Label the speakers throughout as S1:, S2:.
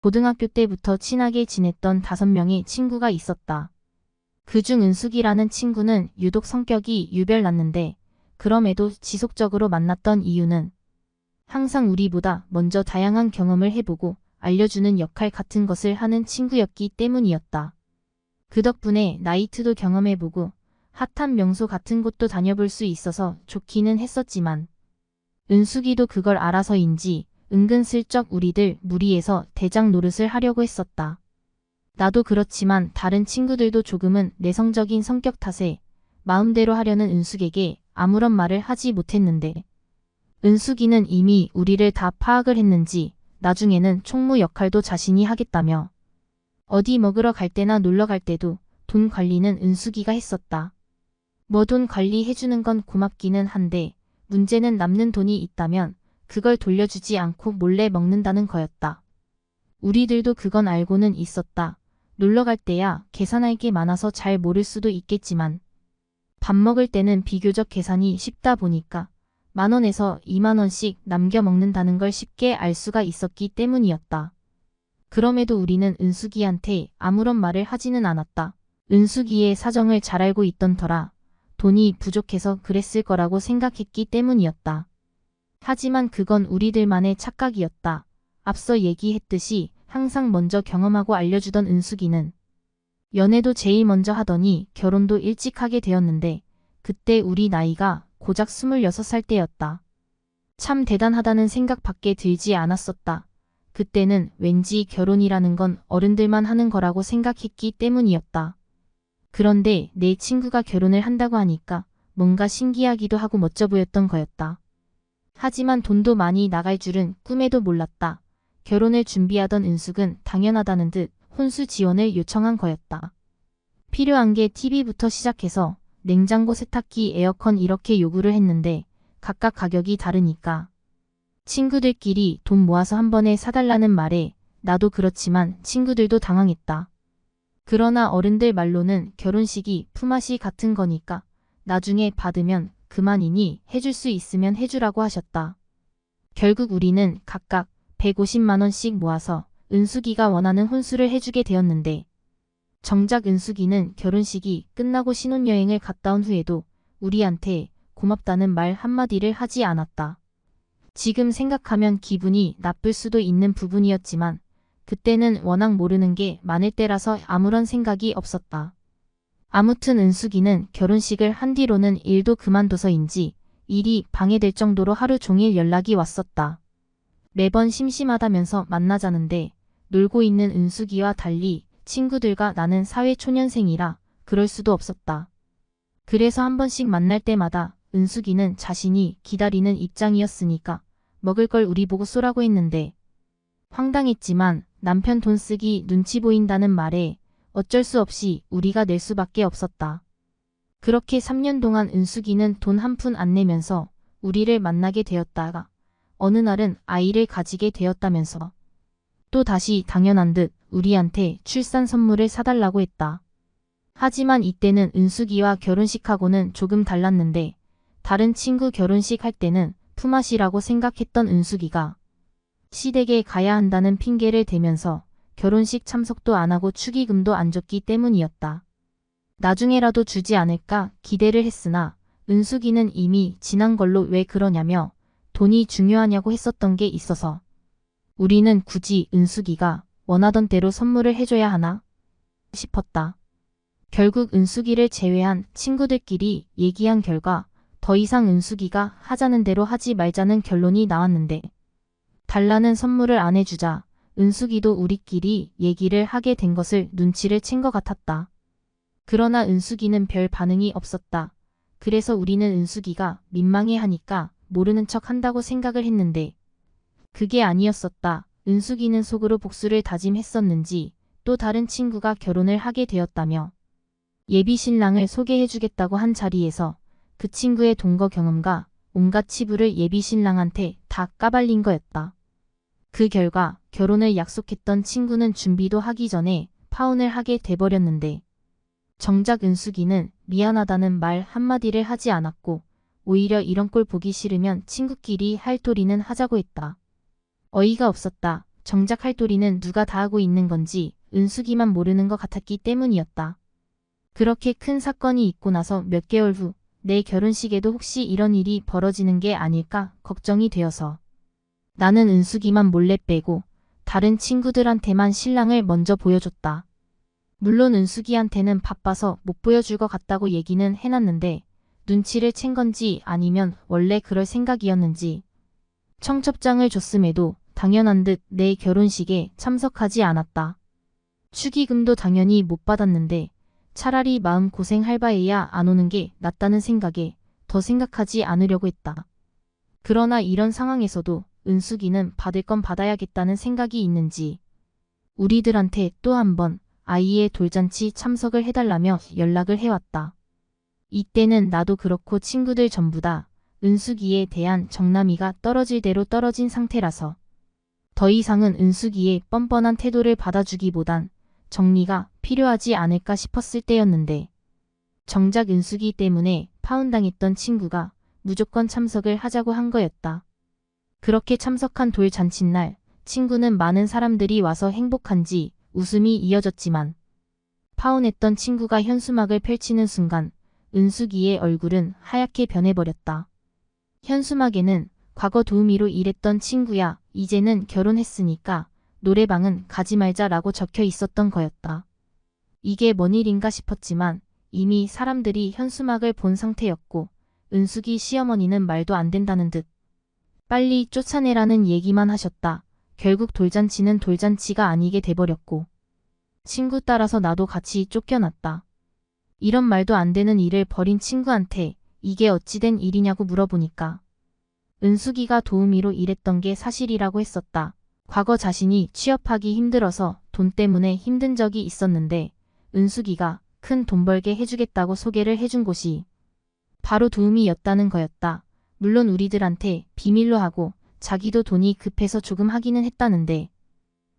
S1: 고등학교 때부터 친하게 지냈던 5명의 친구가 있었다. 그중 은숙이라는 친구는 유독 성격이 유별났는데 그럼에도 지속적으로 만났던 이유는 항상 우리보다 먼저 다양한 경험을 해보고 알려주는 역할 같은 것을 하는 친구였기 때문이었다. 그 덕분에 나이트도 경험해보고 핫한 명소 같은 곳도 다녀볼 수 있어서 좋기는 했었지만 은숙이도 그걸 알아서인지 은근슬쩍 우리들 무리해서 대장 노릇을 하려고 했었다. 나도 그렇지만 다른 친구들도 조금은 내성적인 성격 탓에 마음대로 하려는 은숙에게 아무런 말을 하지 못했는데 은숙이는 이미 우리를 다 파악을 했는지 나중에는 총무 역할도 자신이 하겠다며 어디 먹으러 갈 때나 놀러 갈 때도 돈 관리는 은숙이가 했었다. 뭐 돈 관리해주는 건 고맙기는 한데 문제는 남는 돈이 있다면 그걸 돌려주지 않고 몰래 먹는다는 거였다. 우리들도 그건 알고는 있었다. 놀러 갈 때야 계산할 게 많아서 잘 모를 수도 있겠지만 밥 먹을 때는 비교적 계산이 쉽다 보니까 10,000원에서 20,000원씩 남겨 먹는다는 걸 쉽게 알 수가 있었기 때문이었다. 그럼에도 우리는 은숙이한테 아무런 말을 하지는 않았다. 은숙이의 사정을 잘 알고 있던 터라 돈이 부족해서 그랬을 거라고 생각했기 때문이었다. 하지만 그건 우리들만의 착각이었다. 앞서 얘기했듯이 항상 먼저 경험하고 알려주던 은숙이는 연애도 제일 먼저 하더니 결혼도 일찍 하게 되었는데 그때 우리 나이가 고작 26살 때였다. 참 대단하다는 생각밖에 들지 않았었다. 그때는 왠지 결혼이라는 건 어른들만 하는 거라고 생각했기 때문이었다. 그런데 내 친구가 결혼을 한다고 하니까 뭔가 신기하기도 하고 멋져 보였던 거였다. 하지만 돈도 많이 나갈 줄은 꿈에도 몰랐다. 결혼을 준비하던 은숙은 당연하다는 듯 혼수 지원을 요청한 거였다. 필요한 게 TV부터 시작해서 냉장고, 세탁기, 에어컨 이렇게 요구를 했는데 각각 가격이 다르니까 친구들끼리 돈 모아서 한 번에 사달라는 말에 나도 그렇지만 친구들도 당황했다. 그러나 어른들 말로는 결혼식이 품앗이 같은 거니까 나중에 받으면 그만이니 해줄 수 있으면 해주라고 하셨다. 결국 우리는 각각 150만 원씩 모아서 은숙이가 원하는 혼수를 해주게 되었는데 정작 은숙이는 결혼식이 끝나고 신혼여행을 갔다 온 후에도 우리한테 고맙다는 말 한마디를 하지 않았다. 지금 생각하면 기분이 나쁠 수도 있는 부분이었지만 그때는 워낙 모르는 게 많을 때라서 아무런 생각이 없었다. 아무튼 은숙이는 결혼식을 한 뒤로는 일도 그만둬서인지 일이 방해될 정도로 하루 종일 연락이 왔었다. 매번 심심하다면서 만나자는데 놀고 있는 은숙이와 달리 친구들과 나는 사회초년생이라 그럴 수도 없었다. 그래서 한 번씩 만날 때마다 은숙이는 자신이 기다리는 입장이었으니까 먹을 걸 우리 보고 쏘라고 했는데 황당했지만 남편 돈 쓰기 눈치 보인다는 말에 어쩔 수 없이 우리가 낼 수밖에 없었다. 그렇게 3년 동안 은숙이는 돈 한 푼 안 내면서 우리를 만나게 되었다가 어느 날은 아이를 가지게 되었다면서 또 다시 당연한 듯 우리한테 출산 선물을 사달라고 했다. 하지만 이때는 은숙이와 결혼식하고는 조금 달랐는데 다른 친구 결혼식 할 때는 품앗이라고 생각했던 은숙이가 시댁에 가야 한다는 핑계를 대면서 결혼식 참석도 안 하고 축의금도 안 줬기 때문이었다. 나중에라도 주지 않을까 기대를 했으나 은숙이는 이미 지난 걸로 왜 그러냐며 돈이 중요하냐고 했었던 게 있어서 우리는 굳이 은숙이가 원하던 대로 선물을 해줘야 하나 싶었다. 결국 은숙이를 제외한 친구들끼리 얘기한 결과 더 이상 은숙이가 하자는 대로 하지 말자는 결론이 나왔는데 달라는 선물을 안 해주자 은숙이도 우리끼리 얘기를 하게 된 것을 눈치를 챈 것 같았다. 그러나 은숙이는 별 반응이 없었다. 그래서 우리는 은숙이가 민망해하니까 모르는 척 한다고 생각을 했는데 그게 아니었었다. 은숙이는 속으로 복수를 다짐했었는지 또 다른 친구가 결혼을 하게 되었다며 예비 신랑을 소개해주겠다고 한 자리에서 그 친구의 동거 경험과 온갖 치부를 예비 신랑한테 다 까발린 거였다. 그 결과 결혼을 약속했던 친구는 준비도 하기 전에 파혼을 하게 돼버렸는데 정작 은숙이는 미안하다는 말 한마디를 하지 않았고 오히려 이런 꼴 보기 싫으면 친구끼리 할 도리는 하자고 했다. 어이가 없었다. 정작 할 도리는 누가 다 하고 있는 건지 은숙이만 모르는 것 같았기 때문이었다. 그렇게 큰 사건이 있고 나서 몇 개월 후 내 결혼식에도 혹시 이런 일이 벌어지는 게 아닐까 걱정이 되어서 나는 은숙이만 몰래 빼고 다른 친구들한테만 신랑을 먼저 보여줬다. 물론 은숙이한테는 바빠서 못 보여줄 것 같다고 얘기는 해놨는데 눈치를 챈 건지 아니면 원래 그럴 생각이었는지 청첩장을 줬음에도 당연한 듯 내 결혼식에 참석하지 않았다. 축의금도 당연히 못 받았는데 차라리 마음고생할 바에야 안 오는 게 낫다는 생각에 더 생각하지 않으려고 했다. 그러나 이런 상황에서도 은숙이는 받을 건 받아야겠다는 생각이 있는지 우리들한테 또 한 번 아이의 돌잔치 참석을 해달라며 연락을 해왔다. 이때는 나도 그렇고 친구들 전부 다 은숙이에 대한 정남이가 떨어질 대로 떨어진 상태라서 더 이상은 은숙이의 뻔뻔한 태도를 받아주기보단 정리가 필요하지 않을까 싶었을 때였는데 정작 은숙이 때문에 파혼당했던 친구가 무조건 참석을 하자고 한 거였다. 그렇게 참석한 돌잔칫날 친구는 많은 사람들이 와서 행복한지 웃음이 이어졌지만 파혼했던 친구가 현수막을 펼치는 순간 은숙이의 얼굴은 하얗게 변해버렸다. 현수막에는 과거 도우미로 일했던 친구야 이제는 결혼했으니까 노래방은 가지 말자라고 적혀 있었던 거였다. 이게 뭔 일인가 싶었지만 이미 사람들이 현수막을 본 상태였고 은숙이 시어머니는 말도 안 된다는 듯 빨리 쫓아내라는 얘기만 하셨다. 결국 돌잔치는 돌잔치가 아니게 돼버렸고 친구 따라서 나도 같이 쫓겨났다. 이런 말도 안 되는 일을 벌인 친구한테 이게 어찌된 일이냐고 물어보니까 은숙이가 도우미로 일했던 게 사실이라고 했었다. 과거 자신이 취업하기 힘들어서 돈 때문에 힘든 적이 있었는데 은숙이가 큰 돈 벌게 해주겠다고 소개를 해준 곳이 바로 도우미였다는 거였다. 물론 우리들한테 비밀로 하고 자기도 돈이 급해서 조금 하기는 했다는데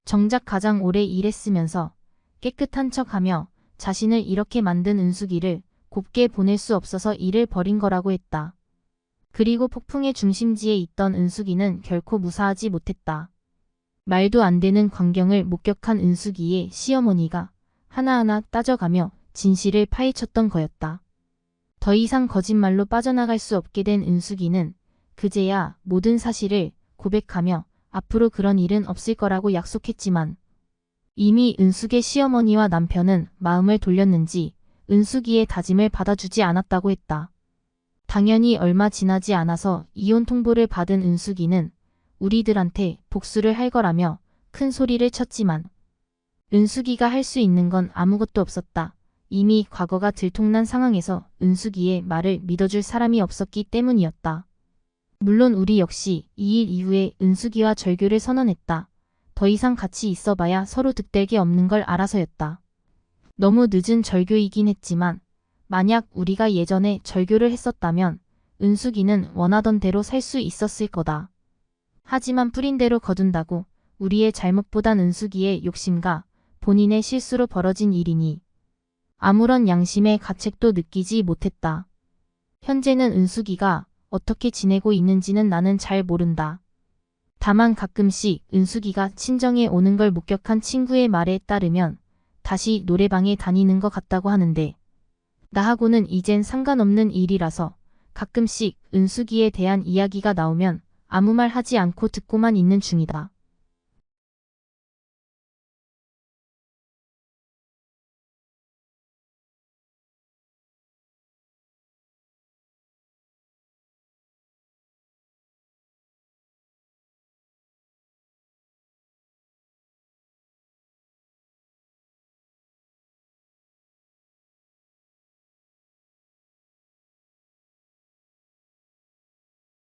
S1: 정작 가장 오래 일했으면서 깨끗한 척하며 자신을 이렇게 만든 은숙이를 곱게 보낼 수 없어서 일을 벌인 거라고 했다. 그리고 폭풍의 중심지에 있던 은숙이는 결코 무사하지 못했다. 말도 안 되는 광경을 목격한 은숙이의 시어머니가 하나하나 따져가며 진실을 파헤쳤던 거였다. 더 이상 거짓말로 빠져나갈 수 없게 된 은숙이는 그제야 모든 사실을 고백하며 앞으로 그런 일은 없을 거라고 약속했지만 이미 은숙의 시어머니와 남편은 마음을 돌렸는지 은숙이의 다짐을 받아주지 않았다고 했다. 당연히 얼마 지나지 않아서 이혼 통보를 받은 은숙이는 우리들한테 복수를 할 거라며 큰 소리를 쳤지만 은숙이가 할 수 있는 건 아무것도 없었다. 이미 과거가 들통난 상황에서 은숙이의 말을 믿어줄 사람이 없었기 때문이었다. 물론 우리 역시 이 일 이후에 은숙이와 절교를 선언했다. 더 이상 같이 있어봐야 서로 득될 게 없는 걸 알아서였다. 너무 늦은 절교이긴 했지만 만약 우리가 예전에 절교를 했었다면 은숙이는 원하던 대로 살 수 있었을 거다. 하지만 뿌린 대로 거둔다고 우리의 잘못보단 은숙이의 욕심과 본인의 실수로 벌어진 일이니 아무런 양심의 가책도 느끼지 못했다. 현재는 은숙이가 어떻게 지내고 있는지는 나는 잘 모른다. 다만 가끔씩 은숙이가 친정에 오는 걸 목격한 친구의 말에 따르면 다시 노래방에 다니는 것 같다고 하는데 나하고는 이젠 상관없는 일이라서 가끔씩 은숙이에 대한 이야기가 나오면 아무 말 하지 않고 듣고만 있는 중이다.